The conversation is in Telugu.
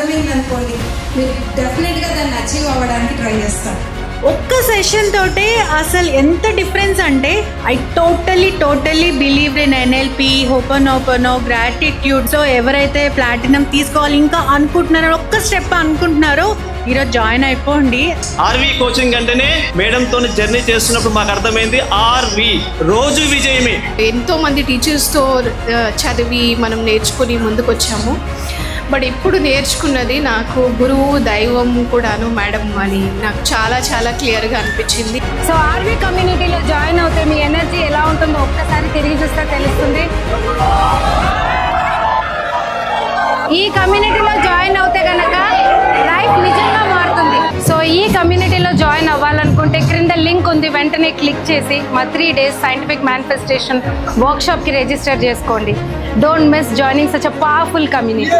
అర్థమైంది అనుకోండి, మీరు డెఫినెట్గా దాన్ని అచీవ్ అవ్వడానికి ట్రై చేస్తారు. ఒక్క సెషన్ తోటే అసలు ఎంత డిఫరెన్స్ అంటే I totally believe in NLP, ho'oponopono, gratitude. So ఎవరైతే ప్లాటినం తీసుకోవాలి ఇంకా అనుకుంటున్నారో, ఒక్క స్టెప్ అనుకుంటున్నారో, ఈరోజు జాయిన్ అయిపోండి. ఆర్వి కోచింగ్ అంటేనే మేడంతో జర్నీ చేస్తున్నప్పుడు మాకు అర్థమైంది ఆర్వి రోజు విజయమే. ఎంతో మంది టీచర్స్తో చదివి మనం నేర్చుకుని ముందుకు వచ్చాము. బట్ ఇప్పుడు నేర్చుకున్నది నాకు గురువు దైవం కూడాను మేడం అని నాకు చాలా క్లియర్గా అనిపించింది. సో ఆర్వి కమ్యూనిటీలో జాయిన్ అవుతే మీ ఎనర్జీ ఎలా ఉంటుందో ఒక్కసారి తిరిగి చూస్తే తెలుస్తుంది. ఈ కమ్యూనిటీలో జాయిన్ అవుతే కనుక లైఫ్ నిజంగా మారుతుంది. సో ఈ కమ్యూనిటీలో జాయిన్ అవ్వాలనుకుంటే క్రింద లింక్ ఉంది, వెంటనే క్లిక్ చేసి మా 3 days సైంటిఫిక్ మేనిఫెస్టేషన్ వర్క్షాప్కి రిజిస్టర్ చేసుకోండి. Don't miss joining such a powerful community.